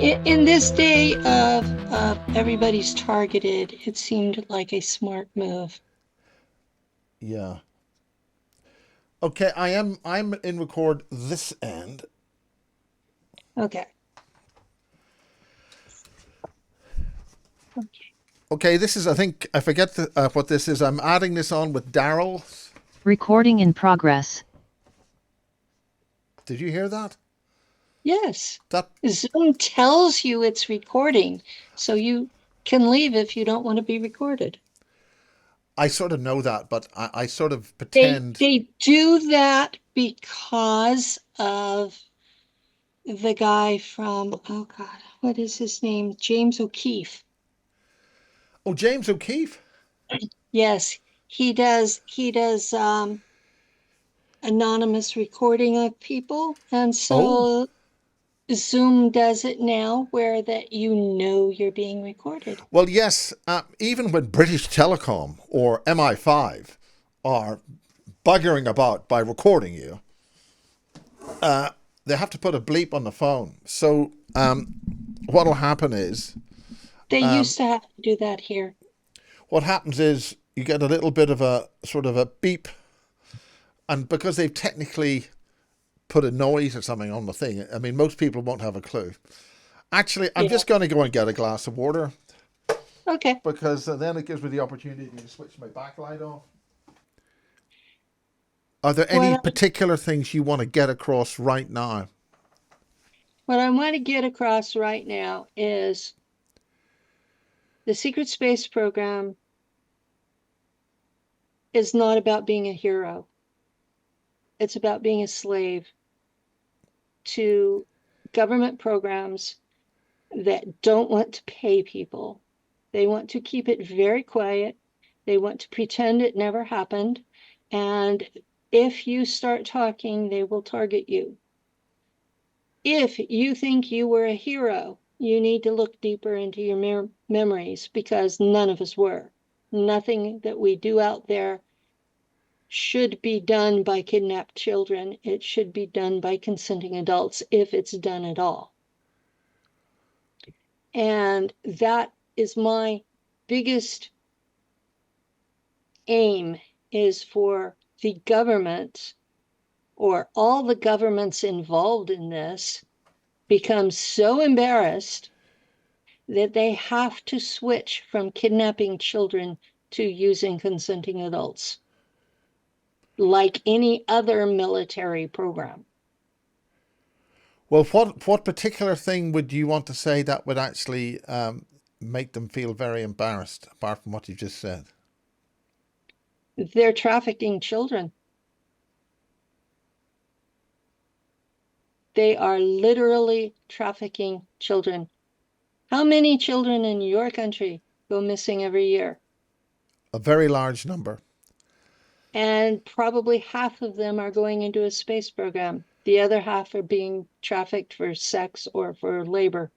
In this day of everybody's targeted, it seemed like a smart move. Yeah. Okay, I'm in record this end. Okay. Okay. Okay, this is, I think I forget what this is. I'm adding this on with Daryl. Recording in progress. Did you hear that? Yes. That Zoom tells you it's recording, so you can leave if you don't want to be recorded. I sort of know that, but I sort of They pretend. they do that because of the guy from, oh God, what is his name? James O'Keefe. Oh, James O'Keefe. Yes, he does anonymous recording of people. And Oh, so Zoom does it now where that you're being recorded. well, yes. Even when British Telecom or MI5 are buggering about by recording you, they have to put a bleep on the phone. So what'll happen is They used to have to do that here. what happens is you get a little bit of a sort of a beep, and because they've technically put a noise or something on the thing, I mean, most people won't have a clue. Actually, I'm Yeah. just going to go and get a glass of water Okay. because then it gives me the opportunity to switch my backlight off. Are there any What particular things you want to get across right now? what I want to get across right now is the secret space program is not about being a hero. It's about being a slave to government programs that don't want to pay people. They want to keep it very quiet. They want to pretend it never happened. And if you start talking, they will target you. If you think you were a hero, you need to look deeper into your memories because none of us were. Nothing that we do out there should be done by kidnapped children. It should be done by consenting adults if it's done at all. And that is my biggest aim, is for the government or all the governments involved in this become so embarrassed that they have to switch from kidnapping children to using consenting adults, like any other military program. Well, what particular thing would you want to say that would actually make them feel very embarrassed, apart from what you just said? They're trafficking children. They are literally trafficking children. How many children in your country go missing every year? A very large number. And probably half of them are going into a space program. The other half are being trafficked for sex or for labor.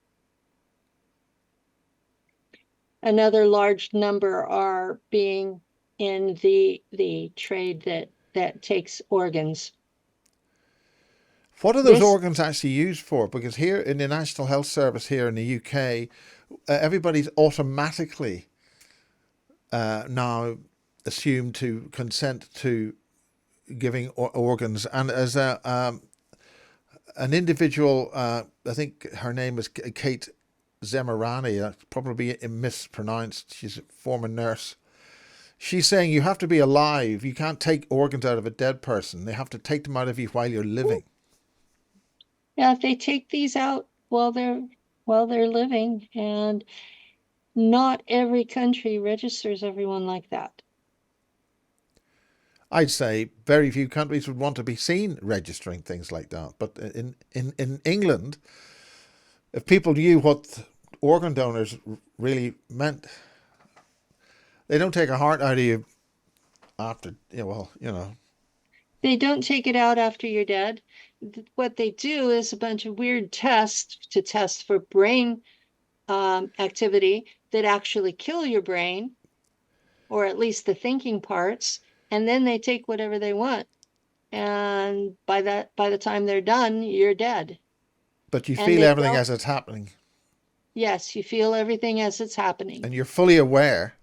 Another large number are being in the trade that takes organs. What are those This, organs actually used for? Because here in the National Health Service here in the UK, everybody's automatically now assumed to consent to giving organs. And as an individual, I think her name is Kate Zemirani, probably mispronounced. She's a former nurse. She's saying you have to be alive. You can't take organs out of a dead person. They have to take them out of you while you're living. yeah, they take these out while they're living, and not every country registers everyone like that. I'd say very few countries would want to be seen registering things like that. But in England, if people knew what organ donors really meant, they don't take a heart out of you after, They don't take it out after you're dead. What they do is a bunch of weird tests to test for brain activity that actually kill your brain, or at least the thinking parts, and then they take whatever they want. And by the time they're done, you're dead. but you And feel they everything don't, as it's happening. Yes, you feel everything as it's happening. and you're fully aware.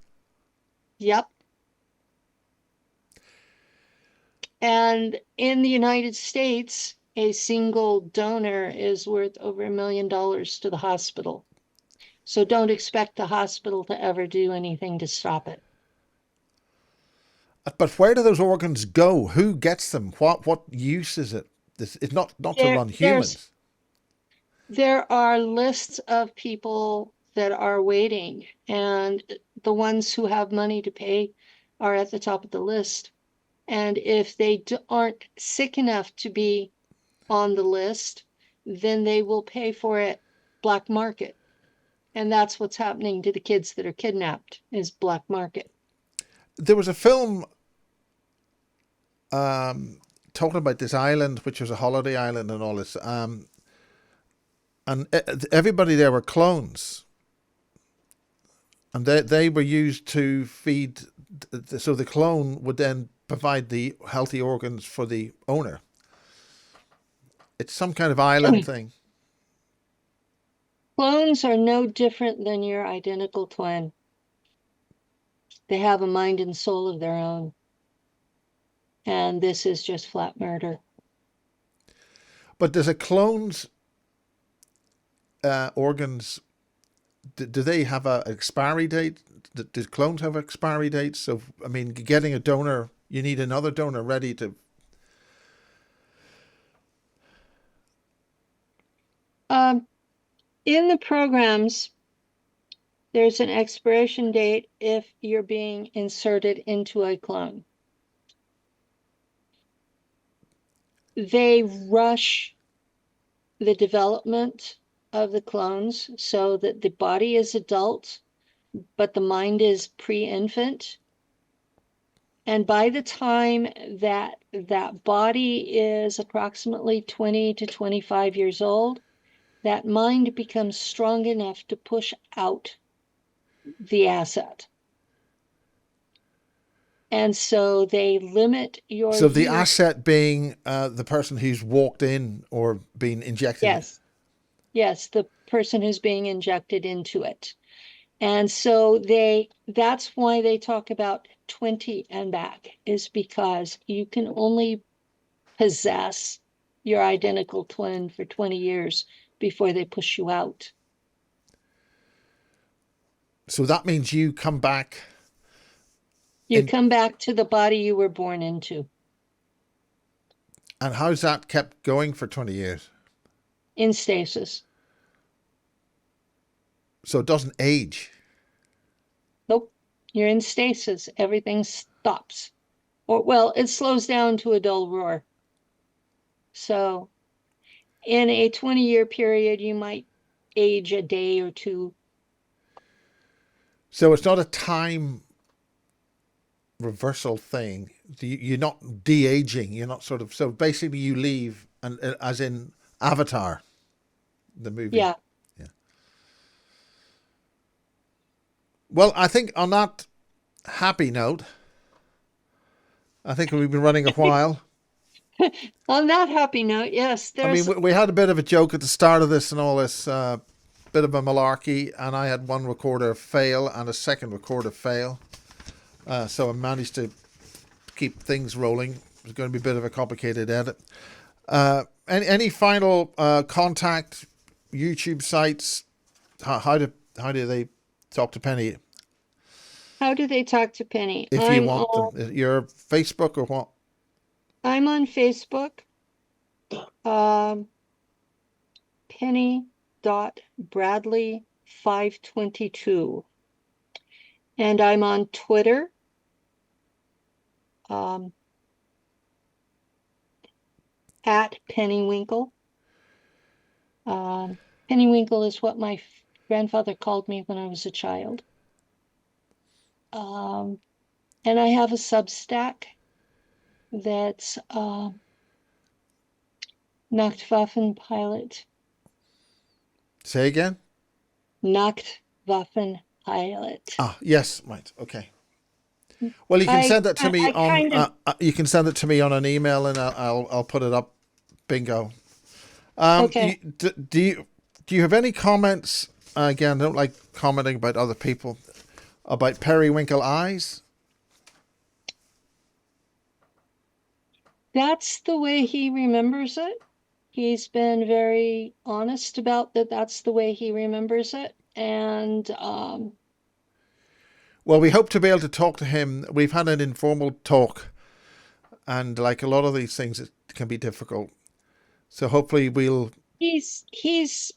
Yep. And in the United States, a single donor is worth over $1 million to the hospital. So don't expect the hospital to ever do anything to stop it. But where do those organs go? Who gets them? What use is it? It's not to run humans. There are lists of people that are waiting, and the ones who have money to pay are at the top of the list. And if they aren't sick enough to be on the list, then they will pay for it black market. And that's what's happening to the kids that are kidnapped, is black market. There was a film talking about this island, which was a holiday island and all this. And everybody there were clones. And they were used to feed, so the clone would then provide the healthy organs for the owner. It's some kind of island thing. Clones are no different than your identical twin. They have a mind and soul of their own. And this is just flat murder. But does a clone's organs, do they have an expiry date? Do clones have expiry dates? So, I mean, getting a donor, you need another donor ready to... In the programs, there's an expiration date if you're being inserted into a clone. They rush the development of the clones so that the body is adult, but the mind is pre-infant. And by the time that that body is approximately 20 to 25 years old, that mind becomes strong enough to push out the asset. And so they limit your So the use. asset being the person who's walked in or been injected. Yes, the person who's being injected into it. And so that's why they talk about 20 and back, is because you can only possess your identical twin for 20 years before they push you out. So that means you come back. You come back to the body you were born into. And how's that kept going for 20 years? In stasis. So it doesn't age. Nope. You're in stasis. Everything stops. Or, well, it slows down to a dull roar. So in a 20-year period, you might age a day or two. So it's not a time reversal thing. You're not de-aging. You're not sort of... So basically you leave, and as in Avatar, the movie. Yeah. Well, I think on that happy note, I think we've been running a while. On that happy note, yes, I mean, we had a bit of a joke at the start of this and all this, bit of a malarkey, and I had one recorder fail and a second recorder fail. So I managed to keep things rolling. It was going to be a bit of a complicated edit. Any final contact, YouTube sites? How do they talk to Penny? How do they talk to Penny? If you want them. Your Facebook or what? I'm on Facebook. Penny.Bradley522. And I'm on Twitter. At Pennywinkle. Pennywinkle is what my grandfather called me when I was a child. And I have a Substack that's Nacht Waffen pilot. Say again? Nacht Waffen pilot. Ah, yes, right, okay. Well, you can send that to me on. You can send it to me on an email, and I'll put it up. Bingo. Okay. Do you have any comments again, I don't like commenting about other people. About periwinkle eyes. That's the way he remembers it. He's been very honest about that. That's the way he remembers it. And Well, we hope to be able to talk to him. We've had an informal talk, and like a lot of these things, it can be difficult. So hopefully we'll. he's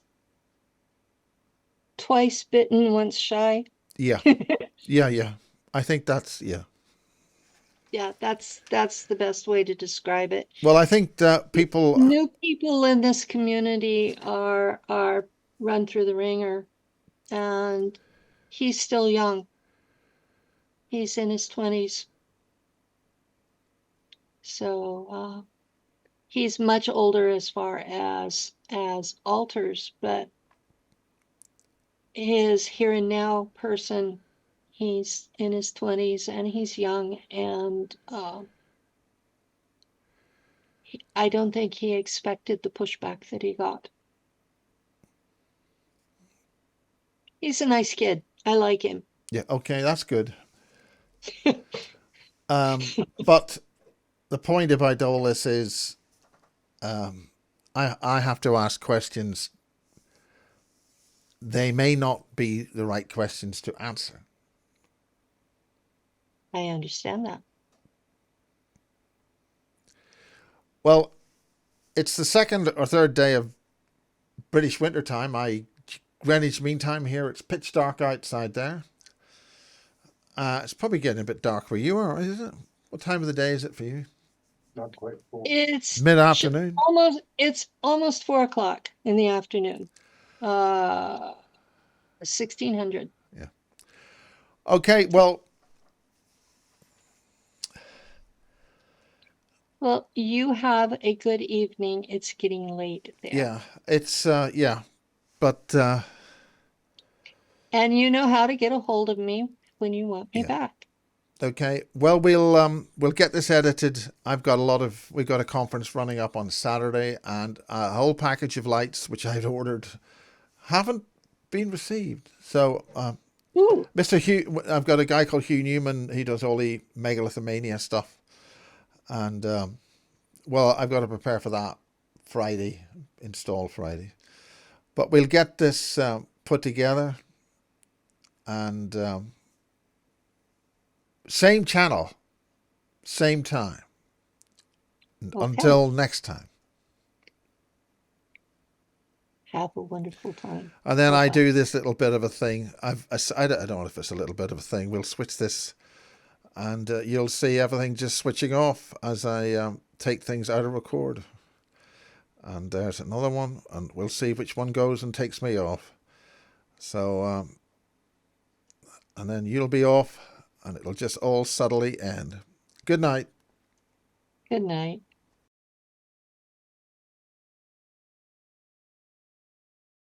twice bitten, once shy. Yeah, yeah. I think that's yeah. Yeah, that's the best way to describe it. Well, I think that people. New people in this community are run through the ringer, and he's still young. He's in his 20s. So he's much older as far as alters, but his here and now person, he's in his 20s and he's young, and I don't think he expected the pushback that he got. He's a nice kid. I like him. Yeah. Okay, that's good. But the point about all this is, I have to ask questions. They may not be the right questions to answer. I understand that. Well, it's the second or third day of British winter time. Greenwich Mean Time here. It's pitch dark outside there. It's probably getting a bit dark where you are, is it? What time of the day is it for you? Not quite full. It's Mid-afternoon? it's almost 4 o'clock in the afternoon. 1600. Yeah. Okay, well, Well, you have a good evening. It's getting late there. yeah, it's yeah, but And you know how to get a hold of me when you want me Yeah. back. okay. Well, we'll get this edited. We've got a conference running up on Saturday, and a whole package of lights which I'd ordered haven't been received. So, Ooh, Mr. Hugh, I've got a guy called Hugh Newman. He does all the megalithomania stuff, and well, I've got to prepare for that Friday, install Friday. But we'll get this put together, and same channel, same time. okay. Until next time. Have a wonderful time. And then I Bye-bye. do this little bit of a thing. I don't know if it's a little bit of a thing. We'll switch this, and you'll see everything just switching off as I take things out of record. And there's another one, and we'll see which one goes and takes me off. So, and then you'll be off, and it'll just all subtly end. Good night. Good night.